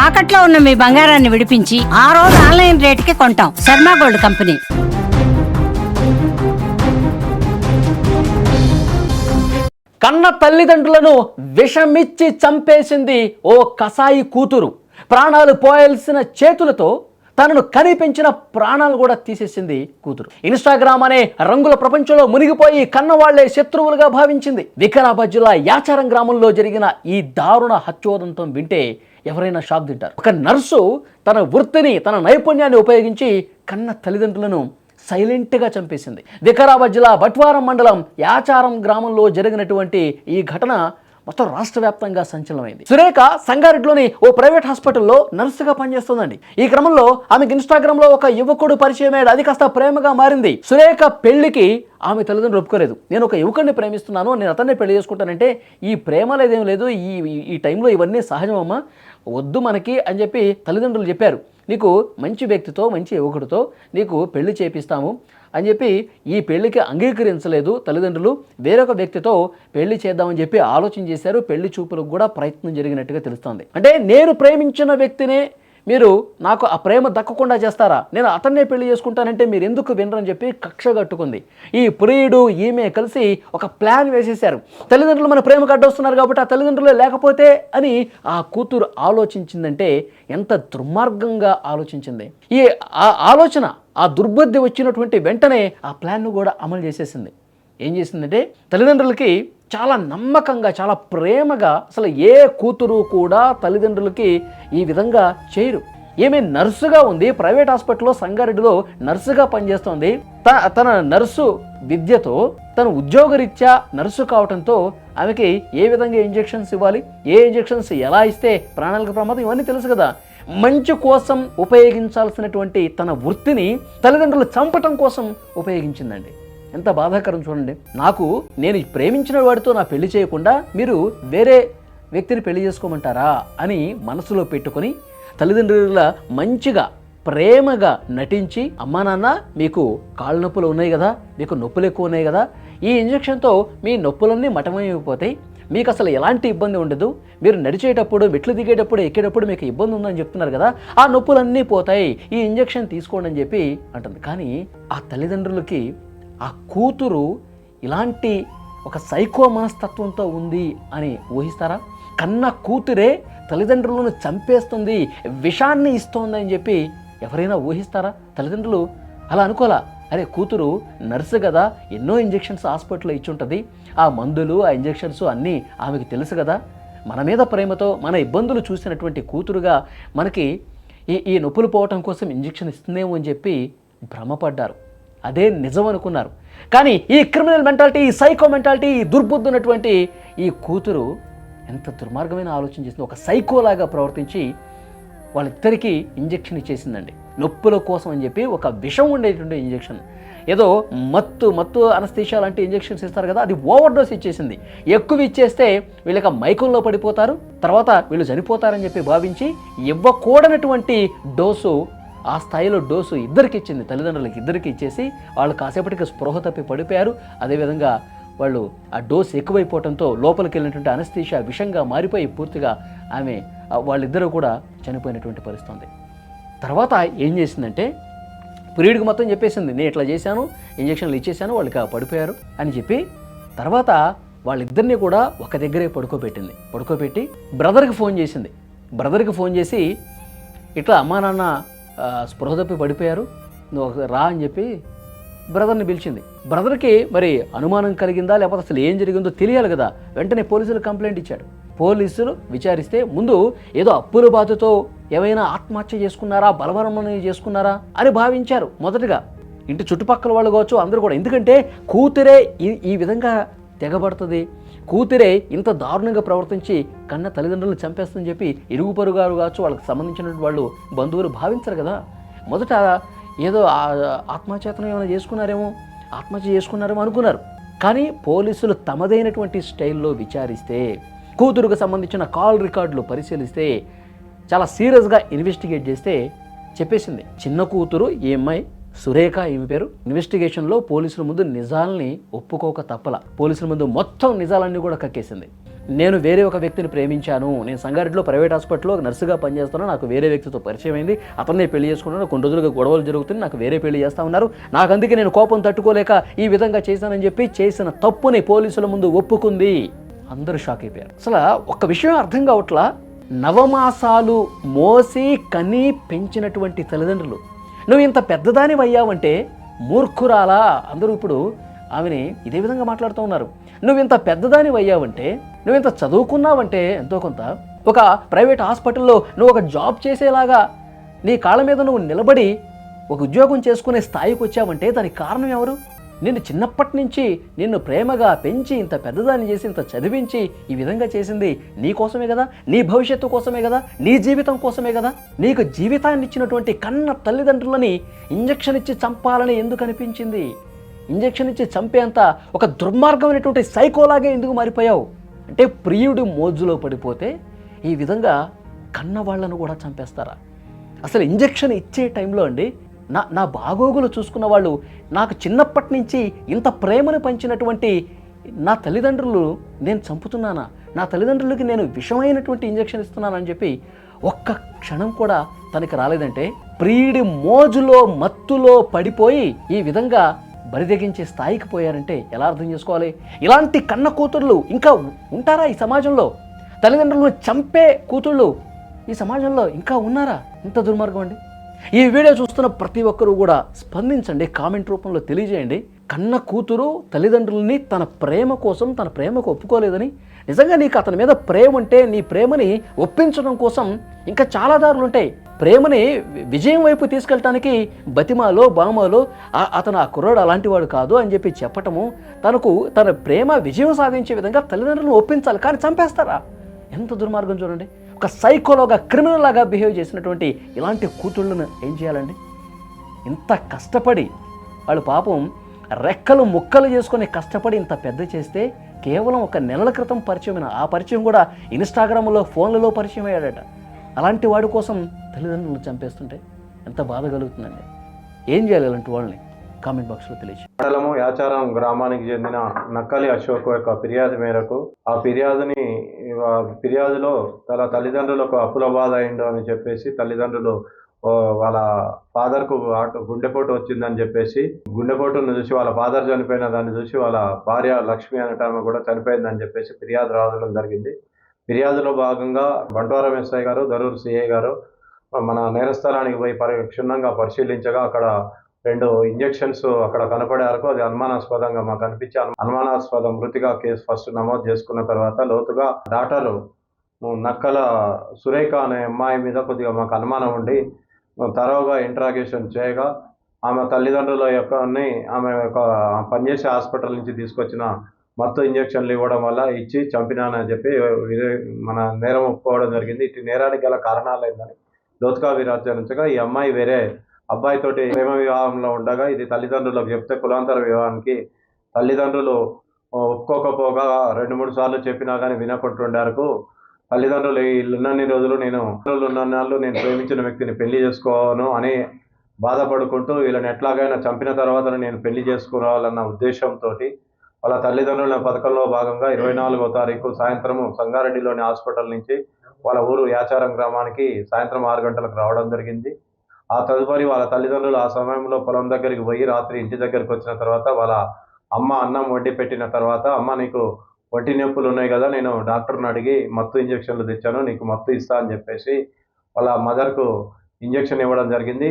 తాకట్లో ఉన్న మీ బంగారాన్ని విడిపించి ఆ రోజు ఆన్లైన్ రేటుకి కొంటాం. Sharma gold company. కన్న తల్లిదండ్రులను విషమిచ్చి చంపేసింది ఓ కసాయి కూతురు. ప్రాణాలు పోయాల్సిన చేతులతో తనను కనిపించిన ప్రాణాలు కూడా తీసేసింది కూతురు. ఇన్స్టాగ్రామ్ అనే రంగుల ప్రపంచంలో మునిగిపోయి కన్నవాళ్లే శత్రువులుగా భావించింది. వికారాబాద్ జిల్లా యాచారం గ్రామంలో జరిగిన ఈ దారుణ హత్యోదంతం వింటే ఎవరైనా షాక్ తింటారు. ఒక నర్సు తన వృత్తిని, తన నైపుణ్యాన్ని ఉపయోగించి కన్న తల్లిదండ్రులను సైలెంట్గా చంపేసింది. వికారాబాద్ జిల్లా బట్వారం మండలం యాచారం గ్రామంలో జరిగినటువంటి ఈ ఘటన మొత్తం రాష్ట్ర వ్యాప్తంగా సంచలనమైంది. సురేఖ సంగారెడ్డిలోని ఓ ప్రైవేట్ హాస్పిటల్లో నర్సుగా పనిచేస్తుందండి. ఈ క్రమంలో ఆమెకు ఇన్స్టాగ్రామ్లో ఒక యువకుడు పరిచయం అయ్యాడు. అది కాస్త ప్రేమగా మారింది. సురేఖ పెళ్లికి ఆమె తల్లిదండ్రులు ఒప్పుకోలేదు. నేను ఒక యువకుడిని ప్రేమిస్తున్నాను, నేను అతన్ని పెళ్లి చేసుకుంటానంటే ఈ ప్రేమ లేదేం లేదు, ఈ టైంలో ఇవన్నీ సహజమమ్మా, వద్దు మనకి అని చెప్పి తల్లిదండ్రులు చెప్పారు. నీకు మంచి వ్యక్తితో, మంచి యువకుడితో నీకు పెళ్లి చేపిస్తాము అని చెప్పి ఈ పెళ్లికి అంగీకరించలేదు తల్లిదండ్రులు. వేరొక వ్యక్తితో పెళ్లి చేద్దామని చెప్పి ఆలోచన చేశారు. పెళ్లి చూపులకు కూడా ప్రయత్నం జరిగినట్టుగా తెలుస్తోంది. అంటే నేను ప్రేమించిన వ్యక్తినే మీరు నాకు ఆ ప్రేమ దక్కకుండా చేస్తారా, నేను అతన్నే పెళ్లి చేసుకుంటానంటే మీరు ఎందుకు వినరని చెప్పి కక్ష కట్టుకుంది. ఈ ప్రియుడు ఈమె కలిసి ఒక ప్లాన్ వేసేశారు. తల్లిదండ్రులు మన ప్రేమకు అడ్డొస్తున్నారు కాబట్టి ఆ తల్లిదండ్రులే లేకపోతే అని ఆ కూతురు ఆలోచించిందంటే ఎంత దుర్మార్గంగా ఆలోచించింది. ఈ ఆలోచన, ఆ దుర్బుద్ధి వచ్చినటువంటి వెంటనే ఆ ప్లాన్ను కూడా అమలు చేసేసింది. ఏం చేసిందంటే తల్లిదండ్రులకి చాలా నమ్మకంగా, చాలా ప్రేమగా, అసలు ఏ కూతురు కూడా తల్లిదండ్రులకి ఈ విధంగా చేయరు. ఏమే నర్సుగా ఉంది, ప్రైవేట్ హాస్పిటల్లో సంగారెడ్డిలో నర్సుగా పనిచేస్తోంది. తన నర్సు విద్యతో, తన ఉద్యోగరీత్యా నర్సు కావడంతో ఆమెకి ఏ విధంగా ఇంజెక్షన్స్ ఇవ్వాలి, ఏ ఇంజెక్షన్స్ ఎలా ఇస్తే ప్రాణాలకు ప్రమాదం, ఇవన్నీ తెలుసు కదా. మంచి కోసం ఉపయోగించాల్సినటువంటి తన వృత్తిని తల్లిదండ్రులు చంపటం కోసం ఉపయోగించిందండి. ఎంత బాధాకరం చూడండి. నేను ప్రేమించిన వాడితో నా పెళ్లి చేయకుండా మీరు వేరే వ్యక్తిని పెళ్లి చేసుకోమంటారా అని మనసులో పెట్టుకొని తల్లిదండ్రుల మంచిగా ప్రేమగా నటించి, అమ్మా నాన్న మీకు కాళ్ళ నొప్పులు ఉన్నాయి కదా, మీకు నొప్పులు ఎక్కువ ఉన్నాయి కదా, ఈ ఇంజెక్షన్తో మీ నొప్పులన్నీ మటమైపోతాయి, మీకు అసలు ఎలాంటి ఇబ్బంది ఉండదు, మీరు నడిచేటప్పుడు, మెట్లు దిగేటప్పుడు, ఎక్కేటప్పుడు మీకు ఇబ్బంది ఉందని చెప్తున్నారు కదా, ఆ నొప్పులన్నీ పోతాయి, ఈ ఇంజెక్షన్ తీసుకోండి అని చెప్పి అంటుంది. కానీ ఆ తల్లిదండ్రులకి ఆ కూతురు ఇలాంటి ఒక సైకో మనస్తత్వంతో ఉంది అని ఊహిస్తారా? కన్న కూతురే తల్లిదండ్రులను చంపేస్తుంది, విషాన్ని ఇస్తోంది అని చెప్పి ఎవరైనా ఊహిస్తారా? తల్లిదండ్రులు అలా అనుకోలా. అరే కూతురు నర్సు కదా, ఎన్నో ఇంజెక్షన్స్ హాస్పిటల్లో ఇచ్చుంటుంది, ఆ మందులు, ఆ ఇంజెక్షన్స్ అన్నీ ఆమెకు తెలుసు కదా, మన మీద ప్రేమతో మన ఇబ్బందులు చూసినటువంటి కూతురుగా మనకి ఈ నొప్పులు పోవటం కోసం ఇంజెక్షన్ ఇస్తుందేమో అని చెప్పి భ్రమపడ్డారు. అదే నిజం అనుకున్నారు. కానీ ఈ క్రిమినల్ మెంటాలిటీ, ఈ సైకో మెంటాలిటీ, ఈ దుర్బుద్ధి ఉన్నటువంటి ఈ కూతురు ఎంత దుర్మార్గమైన ఆలోచన చేసింది. ఒక సైకోలాగా ప్రవర్తించి వాళ్ళిద్దరికీ ఇంజెక్షన్ ఇచ్చేసిందండి. నొప్పుల కోసం అని చెప్పి ఒక విషం ఉండేటువంటి ఇంజెక్షన్, ఏదో మత్తు అనస్థీషియా లాంటి ఇంజెక్షన్స్ ఇస్తారు కదా, అది ఓవర్ డోస్ ఇచ్చేసింది. ఎక్కువ ఇచ్చేస్తే వీళ్ళకి మైకంలో పడిపోతారు, తర్వాత వీళ్ళు చనిపోతారని చెప్పి భావించి ఇవ్వకూడనటువంటి డోసు, ఆ స్థాయిలో డోసు ఇద్దరికి ఇచ్చింది. తల్లిదండ్రులకి ఇద్దరికి ఇచ్చేసి వాళ్ళు కాసేపటికి స్పృహ తప్పి పడిపోయారు. అదేవిధంగా వాళ్ళు ఆ డోసు ఎక్కువైపోవడంతో లోపలికి వెళ్ళినటువంటి అనస్థీషియా విషంగా మారిపోయి పూర్తిగా వాళ్ళిద్దరూ కూడా చనిపోయినటువంటి పరిస్థితి ఉంది. తర్వాత ఏం చేసిందంటే ప్రియుడికి మొత్తం చెప్పేసింది, నేను ఇట్లా చేశాను, ఇంజక్షన్లు ఇచ్చేసాను, వాళ్ళకి పడిపోయారు అని చెప్పి. తర్వాత వాళ్ళిద్దరినీ కూడా ఒక దగ్గరే పడుకోబెట్టి బ్రదర్కి ఫోన్ చేసింది. బ్రదర్కి ఫోన్ చేసి ఇట్లా అమ్మా నాన్న స్పృహ తప్పి పడిపోయారు, నువ్వు రా అని చెప్పి బ్రదర్ని పిలిచింది. బ్రదర్కి మరి అనుమానం కలిగిందా లేకపోతే అసలు ఏం జరిగిందో తెలియాలి కదా. వెంటనే పోలీసులు కంప్లైంట్ ఇచ్చాడు. పోలీసులు విచారిస్తే ముందు ఏదో అప్పుల బాధతో ఏమైనా ఆత్మహత్య చేసుకున్నారా, బలవరం చేసుకున్నారా అని భావించారు మొదటగా. ఇంటి చుట్టుపక్కల వాళ్ళు కావచ్చు, అందరూ కూడా. ఎందుకంటే కూతురే ఈ విధంగా తెగబడుతుంది, కూతురే ఇంత దారుణంగా ప్రవర్తించి కన్న తల్లిదండ్రులను చంపేస్తుందని చెప్పి ఇరుగు పొరుగు గారు కావచ్చు, వాళ్ళకి సంబంధించినటువంటి వాళ్ళు బంధువులు భావించరు కదా. మొదట ఏదో ఆత్మహత్యను ఏమైనా ఆత్మహత్య చేసుకున్నారేమో అనుకున్నారు. కానీ పోలీసులు తమదైనటువంటి స్టైల్లో విచారిస్తే, కూతురుకు సంబంధించిన కాల్ రికార్డులు పరిశీలిస్తే, చాలా సీరియస్గా ఇన్వెస్టిగేట్ చేస్తే చెప్పేసింది, చిన్న కూతురు ఈ అమ్మాయి సురేఖ ఈమె పేరు. ఇన్వెస్టిగేషన్లో పోలీసుల ముందు నిజాలని ఒప్పుకోక తప్పల. పోలీసుల ముందు మొత్తం నిజాలన్నీ కూడా కక్కేసింది. నేను వేరే ఒక వ్యక్తిని ప్రేమించాను, నేను సంగారెడ్డిలో ప్రైవేట్ హాస్పిటల్లో నర్సుగా పనిచేస్తున్నాను, నాకు వేరే వ్యక్తితో పరిచయం అయింది, అతన్నే పెళ్లి చేసుకున్నాను, కొన్ని రోజులుగా గొడవలు జరుగుతుంది, నాకు వేరే పెళ్లి చేస్తూ ఉన్నారు, నాకు అందుకే నేను కోపం తట్టుకోలేక ఈ విధంగా చేశానని చెప్పి చేసిన తప్పుని పోలీసుల ముందు ఒప్పుకుంది. అందరూ షాక్ అయిపోయారు. అసలు ఒక్క విషయం అర్థం కావట్లా, నవమాసాలు మోసి కని పెంచినటువంటి తల్లిదండ్రులు నువ్వు ఇంత పెద్దదాని అయ్యావంటే మూర్ఖురాలా, అందరూ ఇప్పుడు ఆమెని ఇదే విధంగా మాట్లాడుతూ ఉన్నారు. నువ్వు ఇంత పెద్దదాని అయ్యావంటే, నువ్వు ఇంత చదువుకున్నావంటే, ఎంతో కొంత ఒక ప్రైవేట్ హాస్పిటల్లో నువ్వు ఒక జాబ్ చేసేలాగా నీ కాళ్ళ మీద నువ్వు నిలబడి ఒక ఉద్యోగం చేసుకునే స్థాయికి వచ్చావంటే దానికి కారణం ఎవరు? నిన్ను చిన్నప్పటి నుంచి నిన్ను ప్రేమగా పెంచి ఇంత పెద్దదాన్ని చేసి ఇంత చదివించి ఈ విధంగా చేసింది నీ కోసమే కదా, నీ భవిష్యత్తు కోసమే కదా, నీ జీవితం కోసమే కదా. నీకు జీవితాన్ని ఇచ్చినటువంటి కన్న తల్లిదండ్రులని ఇంజెక్షన్ ఇచ్చి చంపాలని ఎందుకు అనిపించింది? ఇంజెక్షన్ ఇచ్చి చంపేంత ఒక దుర్మార్గమైనటువంటి సైకోలాగే ఎందుకు మారిపోయావు? అంటే ప్రియుడి మోజులో పడిపోతే ఈ విధంగా కన్నవాళ్లను కూడా చంపేస్తారా? అసలు ఇంజెక్షన్ ఇచ్చే టైంలో అండి నా బాగోగులు చూసుకున్న వాళ్ళు, నాకు చిన్నప్పటి నుంచి ఇంత ప్రేమను పంచినటువంటి నా తల్లిదండ్రులు నేను చంపుతున్నానా, నా తల్లిదండ్రులకి నేను విషమైనటువంటి ఇంజెక్షన్ ఇస్తున్నానని చెప్పి ఒక్క క్షణం కూడా తనకి రాలేదంటే ప్రియుడి మోజులో మత్తులో పడిపోయి ఈ విధంగా బరిదెగించే స్థాయికి పోయారంటే ఎలా అర్థం చేసుకోవాలి? ఇలాంటి కన్న కూతుర్లు ఇంకా ఉంటారా ఈ సమాజంలో? తల్లిదండ్రులను చంపే కూతుళ్ళు ఈ సమాజంలో ఇంకా ఉన్నారా? ఇంత దుర్మార్గం అండి. ఈ వీడియో చూస్తున్న ప్రతి ఒక్కరూ కూడా స్పందించండి, కామెంట్ రూపంలో తెలియజేయండి. కన్న కూతురు తల్లిదండ్రులని తన ప్రేమ కోసం తన ప్రేమకు ఒప్పుకోలేదని, నిజంగా నీకు అతని మీద ప్రేమ ఉంటే నీ ప్రేమని ఒప్పించడం కోసం ఇంకా చాలా దారులు ఉంటాయి. ప్రేమని విజయం వైపు తీసుకెళ్ళటానికి బతిమాలో బామాలో అతను ఆ కుర్రాడు అలాంటి వాడు కాదు అని చెప్పి చెప్పటము, తన ప్రేమ విజయం సాధించే విధంగా తల్లిదండ్రులను ఒప్పించాలి, కానీ చంపేస్తారా? ఎంత దుర్మార్గం చూడండి. ఒక సైకోలోగా క్రిమినల్ లాగా బిహేవ్ చేసినటువంటి ఇలాంటి కూతుళ్ళను ఏం చేయాలండి? ఇంత కష్టపడి వాళ్ళు పాపం రెక్కలు ముక్కలు చేసుకొని కష్టపడి ఇంత పెద్ద చేస్తే కేవలం ఒక నెలల క్రితం పరిచయమైన ఆ పరిచయం కూడా ఇన్స్టాగ్రామ్లో ఫోన్లలో పరిచయం అయ్యాడట. అలాంటి వాడి కోసం తల్లిదండ్రులు చంపేస్తుంటే ఎంత బాధ కలుగుతుందండి. ఏం చేయాలి అలాంటి వాళ్ళని? కామెంట్ బాక్స్లో తెలియజేయండి. మండలము యాచారం గ్రామానికి చెందిన నక్కలి అశోక్ యొక్క ఫిర్యాదు మేరకు ఆ ఫిర్యాదులో తన తల్లిదండ్రులకు అప్పుల బాధ అయిందో అని చెప్పేసి తల్లిదండ్రులు వాళ్ళ ఫాదర్కు గుండెపోటు వచ్చిందని చెప్పేసి, గుండెపోటును చూసి వాళ్ళ ఫాదర్ చనిపోయిన దాన్ని చూసి వాళ్ళ భార్య లక్ష్మి అనటామె కూడా చనిపోయిందని చెప్పేసి ఫిర్యాదు రావడం జరిగింది. ఫిర్యాదులో భాగంగా బంట్వారం ఎస్ఐ గారు, దరూర్ సిఐ గారు మన నేరస్థలానికి పోయి క్షుణ్ణంగా పరిశీలించగా అక్కడ 2 ఇంజెక్షన్స్ అక్కడ కనపడే వరకు అది అనుమానాస్పదంగా మాకు అనిపించి అనుమానాస్పద మృతిగా కేసు ఫస్ట్ నమోదు చేసుకున్న తర్వాత లోతుగా డాక్టరు నక్కల సురేఖ అనే అమ్మాయి మీద కొద్దిగా మాకు అనుమానం ఉండి తరోగా ఇంట్రాగేషన్ చేయగా ఆమె తల్లిదండ్రుల ఆమె యొక్క పనిచేసే హాస్పిటల్ నుంచి తీసుకొచ్చిన మత్తు ఇంజెక్షన్లు ఇవ్వడం వల్ల ఇచ్చి చంపినానని చెప్పి మన నేరం ఒప్పుకోవడం జరిగింది. ఇటు నేరానికి గల కారణాలు ఏందని లోతుగా విచారించగా ఈ అమ్మాయి వేరే అబ్బాయితోటి ప్రేమ వివాహంలో ఉండగా ఇది తల్లిదండ్రులకు చెప్తే కులాంతర వివాహానికి తల్లిదండ్రులు ఒప్పుకోకపోగా 2-3 సార్లు చెప్పినా కానీ వినకుంటుండారు. తల్లిదండ్రులు ఉన్నన్ని రోజులు నేను ప్రేమించిన వ్యక్తిని పెళ్లి చేసుకోను అని బాధపడుకుంటూ వీళ్ళని ఎట్లాగైనా చంపిన తర్వాత నేను పెళ్లి చేసుకోవాలన్న ఉద్దేశంతో వాళ్ళ తల్లిదండ్రుల పథకంలో భాగంగా 24వ తారీఖు సాయంత్రం సంగారెడ్డిలోని హాస్పిటల్ నుంచి వాళ్ళ ఊరు యాచారం గ్రామానికి సాయంత్రం 6 గంటలకు రావడం జరిగింది. ఆ తదుపరి వాళ్ళ తల్లిదండ్రులు ఆ సమయంలో పొలం దగ్గరికి పోయి రాత్రి ఇంటి దగ్గరికి వచ్చిన తర్వాత వాళ్ళ అమ్మ అన్నం వండి పెట్టిన తర్వాత, అమ్మ నీకు ఒంటి నొప్పులు ఉన్నాయి కదా, నేను డాక్టర్ని అడిగి మత్తు ఇంజెక్షన్లు తెచ్చాను, నీకు మత్తు ఇస్తా అని చెప్పేసి వాళ్ళ మదర్కు ఇంజెక్షన్ ఇవ్వడం జరిగింది.